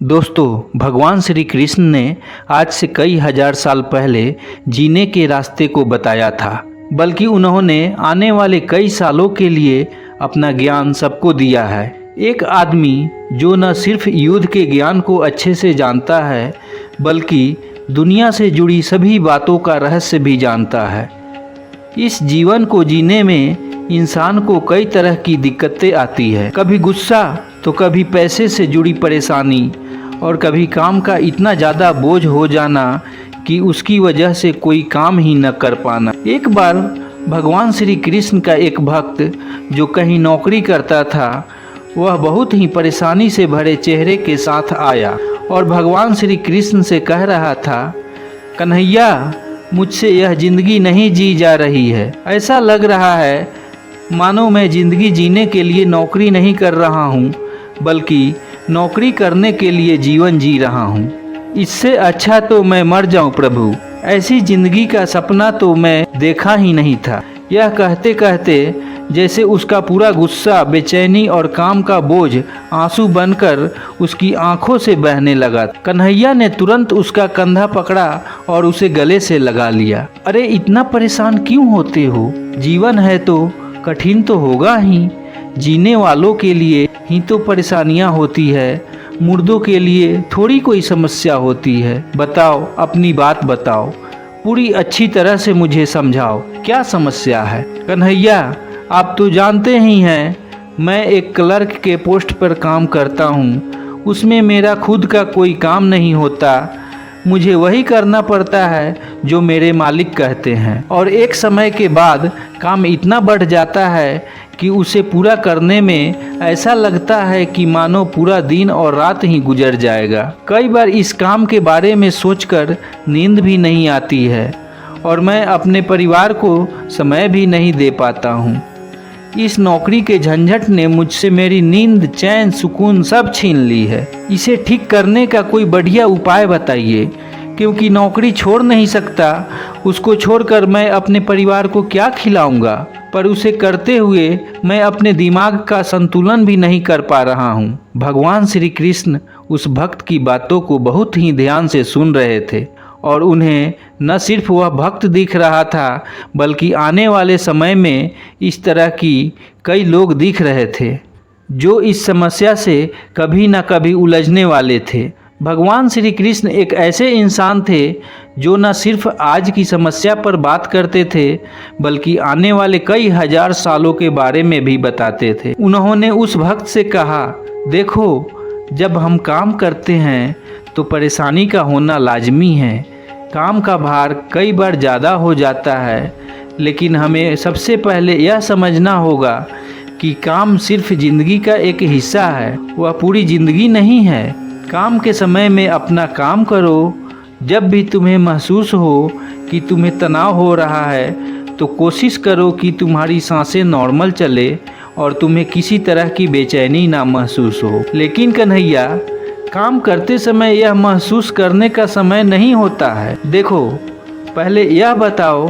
दोस्तों, भगवान श्री कृष्ण ने आज से कई हजार साल पहले जीने के रास्ते को बताया था, बल्कि उन्होंने आने वाले कई सालों के लिए अपना ज्ञान सबको दिया है। एक आदमी जो न सिर्फ युद्ध के ज्ञान को अच्छे से जानता है, बल्कि दुनिया से जुड़ी सभी बातों का रहस्य भी जानता है। इस जीवन को जीने में इंसान को कई तरह की दिक्कतें आती है, कभी गुस्सा तो कभी पैसे से जुड़ी परेशानी और कभी काम का इतना ज़्यादा बोझ हो जाना कि उसकी वजह से कोई काम ही न कर पाना। एक बार भगवान श्री कृष्ण का एक भक्त जो कहीं नौकरी करता था, वह बहुत ही परेशानी से भरे चेहरे के साथ आया और भगवान श्री कृष्ण से कह रहा था, कन्हैया, मुझसे यह ज़िंदगी नहीं जी जा रही है। ऐसा लग रहा है मानो मैं ज़िंदगी जीने के लिए नौकरी नहीं कर रहा हूँ, बल्कि नौकरी करने के लिए जीवन जी रहा हूँ। इससे अच्छा तो मैं मर जाऊँ प्रभु, ऐसी ज़िंदगी का सपना तो मैं देखा ही नहीं था। यह कहते कहते जैसे उसका पूरा गुस्सा, बेचैनी और काम का बोझ आंसू बनकर उसकी आंखों से बहने लगा। कन्हैया ने तुरंत उसका कंधा पकड़ा और उसे गले से लगा लिया। अरे, इतना परेशान क्यों होते हो? जीवन है तो कठिन तो होगा ही। जीने वालों के लिए ही तो परेशानियां होती है, मुर्दों के लिए थोड़ी कोई समस्या होती है। बताओ, अपनी बात बताओ, पूरी अच्छी तरह से मुझे समझाओ, क्या समस्या है? कन्हैया, आप तो जानते ही हैं, मैं एक क्लर्क के पोस्ट पर काम करता हूँ। उसमें मेरा खुद का कोई काम नहीं होता। मुझे वही करना पड़ता है जो मेरे मालिक कहते हैं, और एक समय के बाद काम इतना बढ़ जाता है कि उसे पूरा करने में ऐसा लगता है कि मानो पूरा दिन और रात ही गुजर जाएगा। कई बार इस काम के बारे में सोचकर नींद भी नहीं आती है और मैं अपने परिवार को समय भी नहीं दे पाता हूँ। इस नौकरी के झंझट ने मुझसे मेरी नींद, चैन, सुकून सब छीन ली है। इसे ठीक करने का कोई बढ़िया उपाय बताइए, क्योंकि नौकरी छोड़ नहीं सकता। उसको छोड़कर मैं अपने परिवार को क्या खिलाऊंगा? पर उसे करते हुए मैं अपने दिमाग का संतुलन भी नहीं कर पा रहा हूँ। भगवान श्री कृष्ण उस भक्त की बातों को बहुत ही ध्यान से सुन रहे थे और उन्हें न सिर्फ वह भक्त दिख रहा था, बल्कि आने वाले समय में इस तरह की कई लोग दिख रहे थे जो इस समस्या से कभी न कभी उलझने वाले थे। भगवान श्री कृष्ण एक ऐसे इंसान थे जो न सिर्फ आज की समस्या पर बात करते थे, बल्कि आने वाले कई हजार सालों के बारे में भी बताते थे। उन्होंने उस भक्त से कहा, देखो, जब हम काम करते हैं तो परेशानी का होना लाजमी है। काम का भार कई बार ज़्यादा हो जाता है, लेकिन हमें सबसे पहले यह समझना होगा कि काम सिर्फ ज़िंदगी का एक हिस्सा है, वह पूरी ज़िंदगी नहीं है। काम के समय में अपना काम करो। जब भी तुम्हें महसूस हो कि तुम्हें तनाव हो रहा है, तो कोशिश करो कि तुम्हारी सांसें नॉर्मल चले और तुम्हें किसी तरह की बेचैनी ना महसूस हो। लेकिन कन्हैया, काम करते समय यह महसूस करने का समय नहीं होता है। देखो, पहले यह बताओ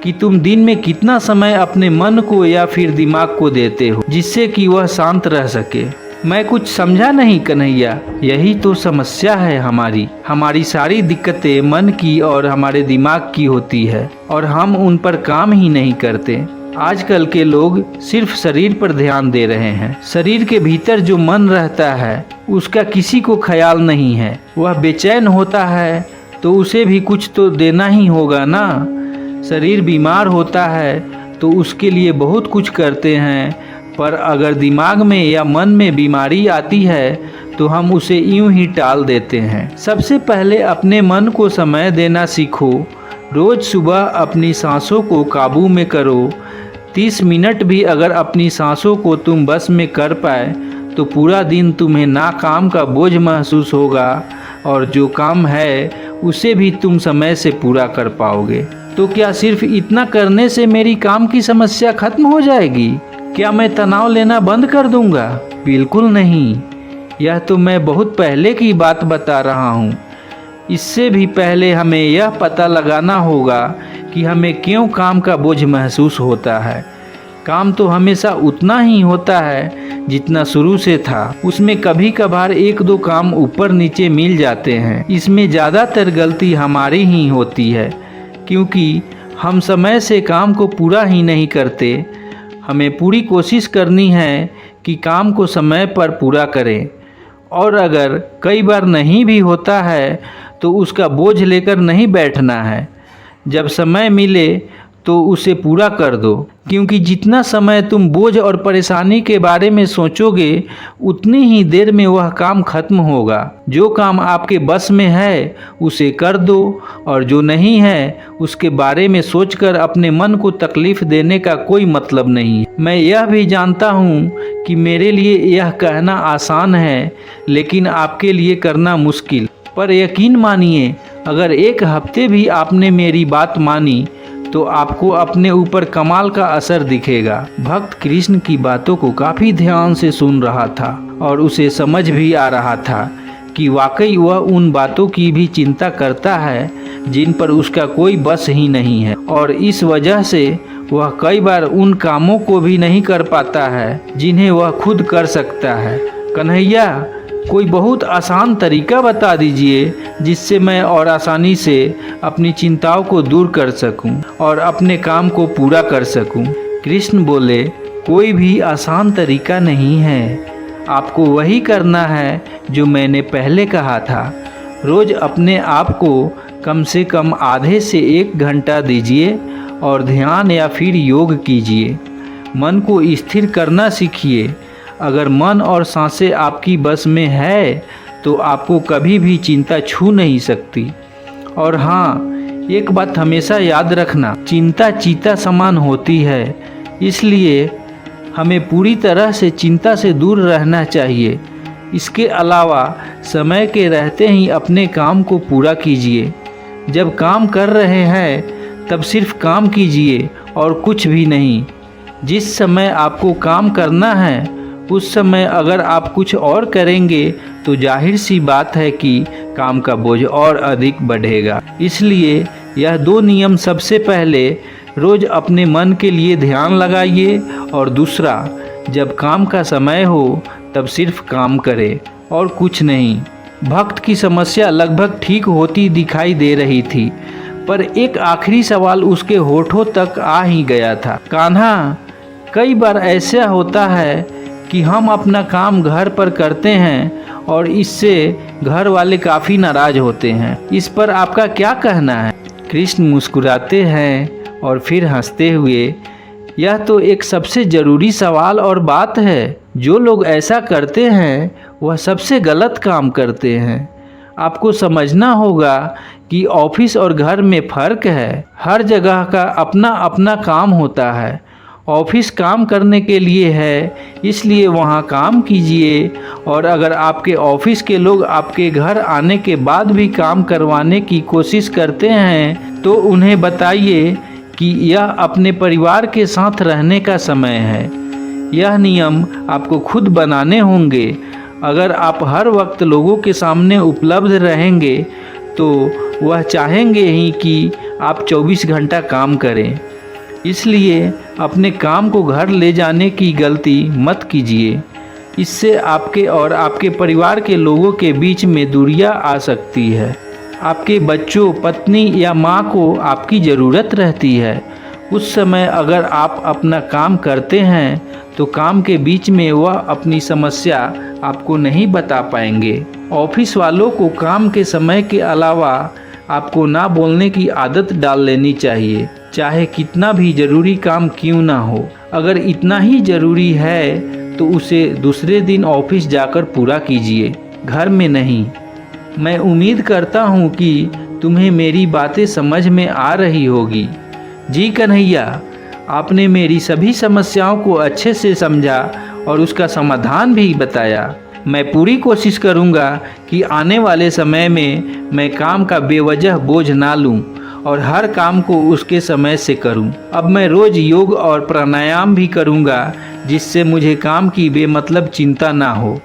कि तुम दिन में कितना समय अपने मन को या फिर दिमाग को देते हो, जिससे कि वह शांत रह सके। मैं कुछ समझा नहीं कन्हैया। यही तो समस्या है हमारी सारी दिक्कतें मन की और हमारे दिमाग की होती है, और हम उन पर काम ही नहीं करते। आजकल के लोग सिर्फ शरीर पर ध्यान दे रहे हैं। शरीर के भीतर जो मन रहता है उसका किसी को ख्याल नहीं है। वह बेचैन होता है तो उसे भी कुछ तो देना ही होगा ना। शरीर बीमार होता है तो उसके लिए बहुत कुछ करते हैं, पर अगर दिमाग में या मन में बीमारी आती है तो हम उसे यूं ही टाल देते हैं। सबसे पहले अपने मन को समय देना सीखो। रोज़ सुबह अपनी सांसों को काबू में करो। 30 मिनट भी अगर अपनी सांसों को तुम बस में कर पाए तो पूरा दिन तुम्हें ना काम का बोझ महसूस होगा, और जो काम है उसे भी तुम समय से पूरा कर पाओगे। तो क्या सिर्फ इतना करने से मेरी काम की समस्या खत्म हो जाएगी? क्या मैं तनाव लेना बंद कर दूंगा? बिल्कुल नहीं। यह तो मैं बहुत पहले की बात बता रहा हूँ। इससे भी पहले हमें यह पता लगाना होगा कि हमें क्यों काम का बोझ महसूस होता है। काम तो हमेशा उतना ही होता है जितना शुरू से था। उसमें कभी कभार एक दो काम ऊपर नीचे मिल जाते हैं। इसमें ज़्यादातर गलती हमारी ही होती है, क्योंकि हम समय से काम को पूरा ही नहीं करते। हमें पूरी कोशिश करनी है कि काम को समय पर पूरा करें, और अगर कई बार नहीं भी होता है तो उसका बोझ लेकर नहीं बैठना है। जब समय मिले तो उसे पूरा कर दो, क्योंकि जितना समय तुम बोझ और परेशानी के बारे में सोचोगे उतनी ही देर में वह काम खत्म होगा। जो काम आपके बस में है उसे कर दो, और जो नहीं है उसके बारे में सोचकर अपने मन को तकलीफ देने का कोई मतलब नहीं। मैं यह भी जानता हूँ कि मेरे लिए यह कहना आसान है, लेकिन आपके लिए करना मुश्किल। पर यकीन मानिए, अगर एक हफ्ते भी आपने मेरी बात मानी तो आपको अपने ऊपर कमाल का असर दिखेगा। भक्त कृष्ण की बातों को काफ़ी ध्यान से सुन रहा था और उसे समझ भी आ रहा था कि वाकई वह उन बातों की भी चिंता करता है जिन पर उसका कोई बस ही नहीं है, और इस वजह से वह कई बार उन कामों को भी नहीं कर पाता है जिन्हें वह खुद कर सकता है। कन्हैया, कोई बहुत आसान तरीका बता दीजिए जिससे मैं और आसानी से अपनी चिंताओं को दूर कर सकूं और अपने काम को पूरा कर सकूं। कृष्ण बोले, कोई भी आसान तरीका नहीं है। आपको वही करना है जो मैंने पहले कहा था। रोज़ अपने आप को कम से कम आधे से 1 घंटा दीजिए और ध्यान या फिर योग कीजिए। मन को स्थिर करना सीखिए। अगर मन और सांसें आपकी बस में है तो आपको कभी भी चिंता छू नहीं सकती। और हाँ, एक बात हमेशा याद रखना, चिंता चीता समान होती है, इसलिए हमें पूरी तरह से चिंता से दूर रहना चाहिए। इसके अलावा समय के रहते ही अपने काम को पूरा कीजिए। जब काम कर रहे हैं तब सिर्फ काम कीजिए और कुछ भी नहीं। जिस समय आपको काम करना है उस समय अगर आप कुछ और करेंगे तो जाहिर सी बात है कि काम का बोझ और अधिक बढ़ेगा। इसलिए यह 2 नियम, सबसे पहले रोज़ अपने मन के लिए ध्यान लगाइए, और दूसरा, जब काम का समय हो तब सिर्फ काम करें और कुछ नहीं। भक्त की समस्या लगभग ठीक होती दिखाई दे रही थी, पर एक आखिरी सवाल उसके होठों तक आ ही गया था। कान्हा, कई बार ऐसा होता है कि हम अपना काम घर पर करते हैं और इससे घर वाले काफ़ी नाराज़ होते हैं। इस पर आपका क्या कहना है? कृष्ण मुस्कुराते हैं और फिर हंसते हुए, यह तो एक सबसे ज़रूरी सवाल और बात है। जो लोग ऐसा करते हैं वह सबसे गलत काम करते हैं। आपको समझना होगा कि ऑफिस और घर में फ़र्क है। हर जगह का अपना अपना काम होता है। ऑफिस काम करने के लिए है, इसलिए वहाँ काम कीजिए, और अगर आपके ऑफिस के लोग आपके घर आने के बाद भी काम करवाने की कोशिश करते हैं तो उन्हें बताइए कि यह अपने परिवार के साथ रहने का समय है। यह नियम आपको खुद बनाने होंगे। अगर आप हर वक्त लोगों के सामने उपलब्ध रहेंगे तो वह चाहेंगे ही कि आप 24 घंटा काम करें। इसलिए अपने काम को घर ले जाने की गलती मत कीजिए। इससे आपके और आपके परिवार के लोगों के बीच में दूरियां आ सकती है। आपके बच्चों, पत्नी या माँ को आपकी ज़रूरत रहती है। उस समय अगर आप अपना काम करते हैं तो काम के बीच में वह अपनी समस्या आपको नहीं बता पाएंगे। ऑफिस वालों को काम के समय के अलावा आपको ना बोलने की आदत डाल लेनी चाहिए, चाहे कितना भी ज़रूरी काम क्यों ना हो। अगर इतना ही ज़रूरी है तो उसे दूसरे दिन ऑफिस जाकर पूरा कीजिए, घर में नहीं। मैं उम्मीद करता हूँ कि तुम्हें मेरी बातें समझ में आ रही होगी। जी कन्हैया, आपने मेरी सभी समस्याओं को अच्छे से समझा और उसका समाधान भी बताया। मैं पूरी कोशिश करूँगा कि आने वाले समय में मैं काम का बेवजह बोझ ना लूँ और हर काम को उसके समय से करूं। अब मैं रोज़ योग और प्राणायाम भी करूंगा, जिससे मुझे काम की बेमतलब चिंता ना हो।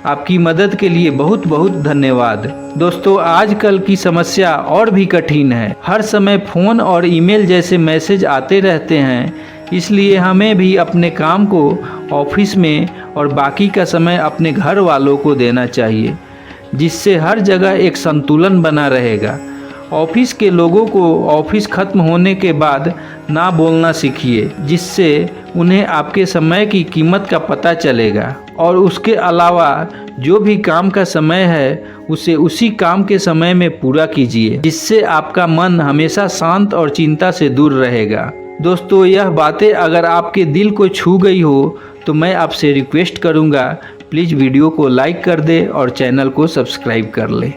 आपकी मदद के लिए बहुत बहुत धन्यवाद। दोस्तों, आजकल की समस्या और भी कठिन है। हर समय फ़ोन और ईमेल जैसे मैसेज आते रहते हैं, इसलिए हमें भी अपने काम को ऑफिस में और बाकी का समय अपने घर वालों को देना चाहिए, जिससे हर जगह एक संतुलन बना रहेगा। ऑफिस के लोगों को ऑफिस ख़त्म होने के बाद ना बोलना सीखिए, जिससे उन्हें आपके समय की कीमत का पता चलेगा। और उसके अलावा जो भी काम का समय है उसे उसी काम के समय में पूरा कीजिए, जिससे आपका मन हमेशा शांत और चिंता से दूर रहेगा। दोस्तों, यह बातें अगर आपके दिल को छू गई हो तो मैं आपसे रिक्वेस्ट करूँगा, प्लीज़ वीडियो को लाइक कर दे और चैनल को सब्सक्राइब कर ले।